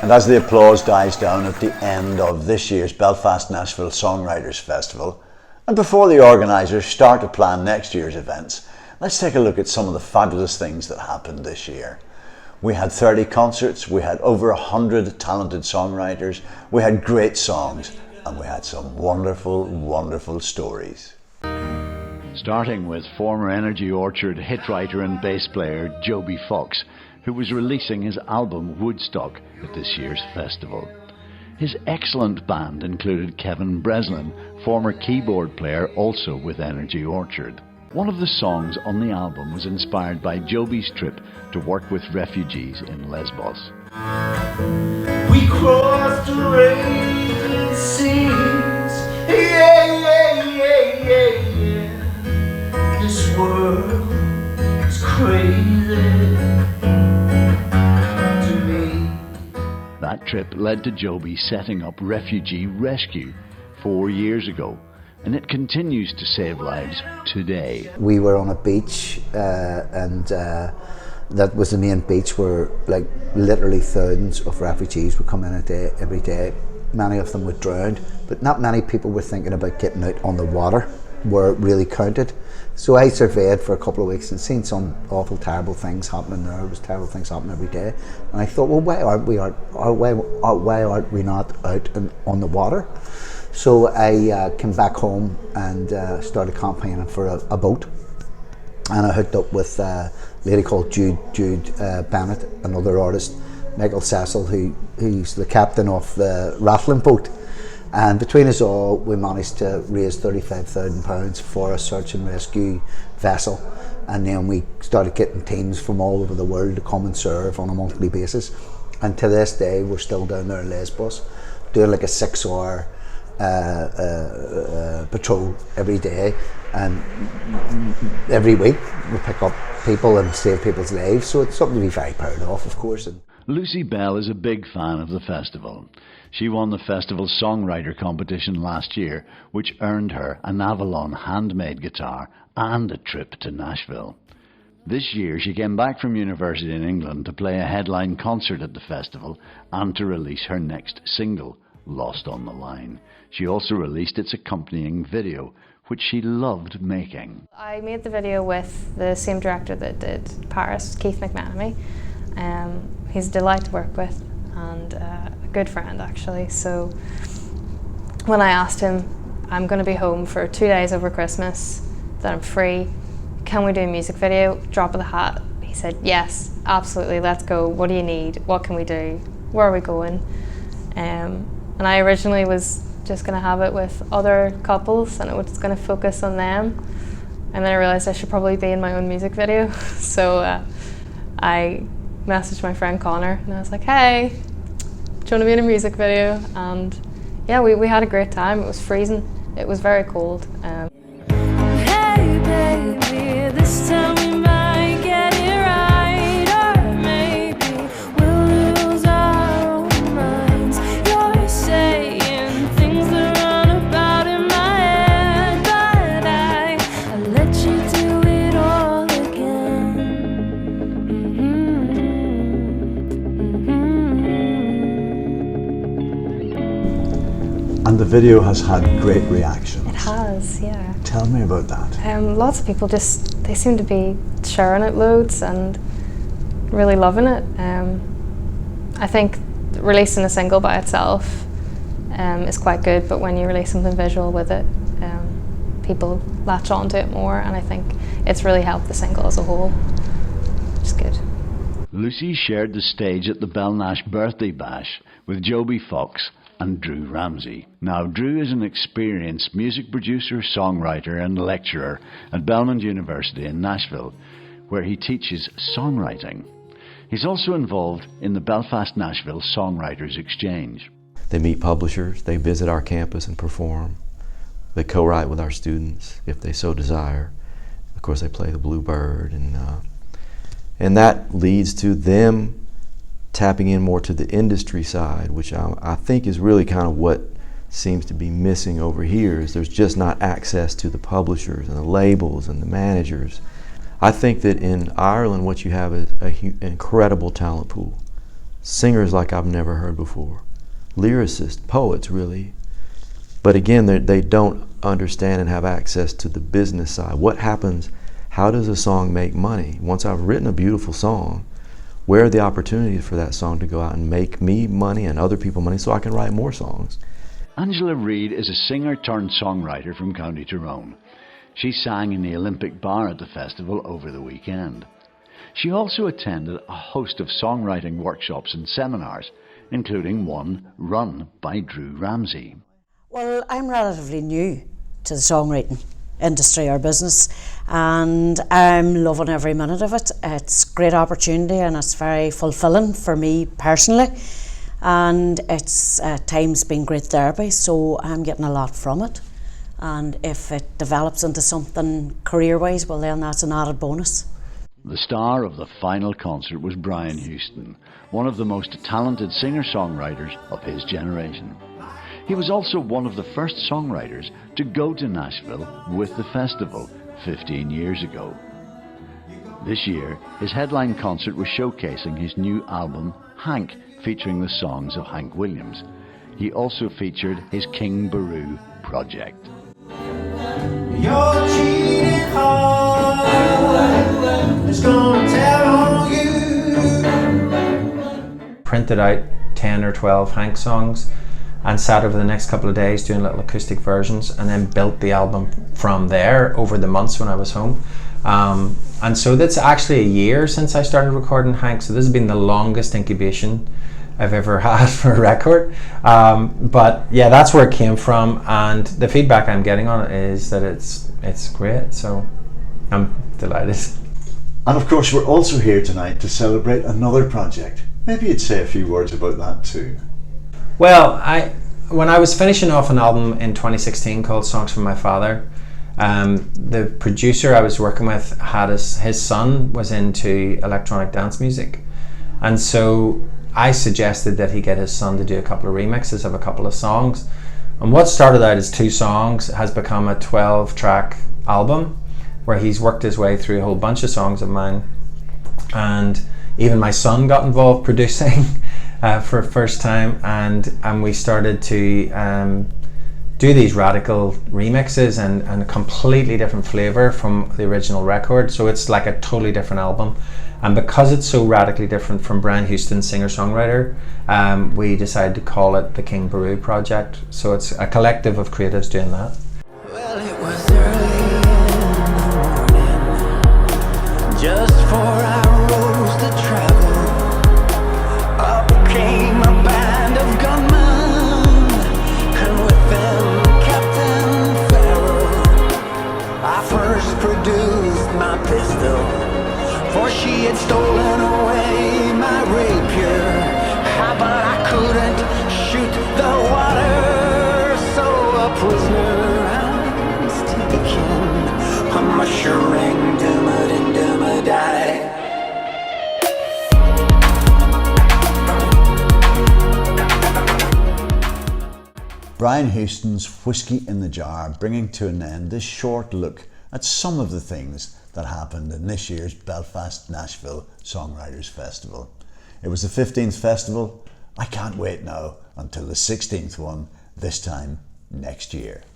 And as the applause dies down at the end of this year's Belfast Nashville Songwriters Festival, and before the organisers start to plan next year's events, let's take a look at some of the fabulous things that happened this year. We had 30 concerts, we had over 100 talented songwriters, we had great songs, and we had some wonderful, wonderful stories. Starting with former Energy Orchard hit writer and bass player Joby Fox, who was releasing his album Woodstock at this year's festival. His excellent band included Kevin Breslin, former keyboard player also with Energy Orchard. One of the songs on the album was inspired by Joby's trip to work with refugees in Lesbos. We crossed the raging seas, yeah, yeah, yeah, yeah, yeah. This world is crazy. That trip led to Joby setting up Refugee Rescue 4 years ago, and it continues to save lives today. We were on a beach and that was the main beach where like literally thousands of refugees would come in every day. Many of them were drowned, but not many people were thinking about getting out on the water where it really counted. So I surveyed for a couple of weeks and seen some awful, terrible things happening there. There was terrible things happening every day, and I thought, well, why aren't we not out on the water? So I came back home and started campaigning for a boat, and I hooked up with a lady called Jude Bennett, another artist, Michael Cecil, who's the captain of the rattling boat. And between us all, we managed to raise £35,000 for a search and rescue vessel. And then we started getting teams from all over the world to come and serve on a monthly basis. And to this day, we're still down there in Lesbos, doing like a 6-hour patrol every day. And every week, we pick up people and save people's lives. So it's something to be very proud of course. And Lucy Bell is a big fan of the festival. She won the festival's songwriter competition last year, which earned her an Avalon handmade guitar and a trip to Nashville. This year she came back from university in England to play a headline concert at the festival and to release her next single, Lost on the Line. She also released its accompanying video, which she loved making. I made the video with the same director that did Paris, Keith McManamy. He's a delight to work with and a good friend actually. So when I asked him, I'm going to be home for 2 days over Christmas, that I'm free, can we do a music video, drop of the hat? He said, yes, absolutely, let's go. What do you need? What can we do? Where are we going? And I originally was just going to have it with other couples and it was going to focus on them. And then I realised I should probably be in my own music video. So I messaged my friend Connor and I was like, hey, do you want to be in a music video? And yeah, we had a great time. It was freezing. It was very cold. Hey baby, this time we might get it right, or maybe we'll lose our own minds. You're saying things that run about in my head, but I let you do it all again. And the video has had great reaction. It has, yeah. Tell me about that. Lots of people they seem to be sharing it loads and really loving it. I think releasing a single by itself is quite good, but when you release something visual with it, people latch onto it more, and I think it's really helped the single as a whole, which is good. Lucy shared the stage at the Belnash Birthday Bash with Joby Fox and Drew Ramsey. Now, Drew is an experienced music producer, songwriter and lecturer at Belmont University in Nashville, where he teaches songwriting. He's also involved in the Belfast Nashville Songwriters Exchange. They meet publishers, they visit our campus and perform. They co-write with our students if they so desire. Of course, they play the Bluebird, and that leads to them tapping in more to the industry side, which I think is really kind of what seems to be missing over here, is there's just not access to the publishers and the labels and the managers. I think that in Ireland what you have is an incredible talent pool. singers like I've never heard before, lyricists, poets really. But again, they don't understand and have access to the business side. What happens, how does a song make money? Once I've written a beautiful song, where are the opportunities for that song to go out and make me money and other people money so I can write more songs? Angela Reid is a singer turned songwriter from County Tyrone. She sang in the Olympic Bar at the festival over the weekend. She also attended a host of songwriting workshops and seminars, including one run by Drew Ramsey. Well, I'm relatively new to the songwriting industry or business, and I'm loving every minute of it. It's a great opportunity and it's very fulfilling for me personally, and it's at times been great therapy, so I'm getting a lot from it. And if it develops into something career-wise, well then that's an added bonus. The star of the final concert was Brian Houston, one of the most talented singer-songwriters of his generation. He was also one of the first songwriters to go to Nashville with the festival 15 years ago. This year, his headline concert was showcasing his new album, Hank, featuring the songs of Hank Williams. He also featured his King Baru project. Your cheating heart is gonna tell on you. Printed out 10 or 12 Hank songs and sat over the next couple of days doing little acoustic versions, and then built the album from there over the months when I was home. And so that's actually a year since I started recording Hank, so this has been the longest incubation I've ever had for a record. But yeah, that's where it came from, and the feedback I'm getting on it is that it's great, so I'm delighted. And of course, we're also here tonight to celebrate another project. Maybe you'd say a few words about that too. Well, when I was finishing off an album in 2016 called Songs from My Father, the producer I was working with had his son was into electronic dance music, and so I suggested that he get his son to do a couple of remixes of a couple of songs. And what started out as 2 songs has become a 12-track album where he's worked his way through a whole bunch of songs of mine. And even my son got involved producing for the first time, and we started to do these radical remixes and a completely different flavour from the original record. So it's like a totally different album. And because it's so radically different from Brian Houston's singer-songwriter, we decided to call it the King Baru Project. So it's a collective of creatives doing that. Well, it was early in the morning, just before I rose to travel. Up came a band of gunmen, and with them Captain Farrell. I first produced my pistol, for she had stolen away my rapier. But I couldn't shoot the water, so a prisoner I was taken. A mushering doomed-and-doomed-die. Brian Houston's Whiskey in the Jar, bringing to an end this short look at some of the things that happened in this year's Belfast Nashville Songwriters Festival. It was the 15th festival. I can't wait now until the 16th one, this time next year.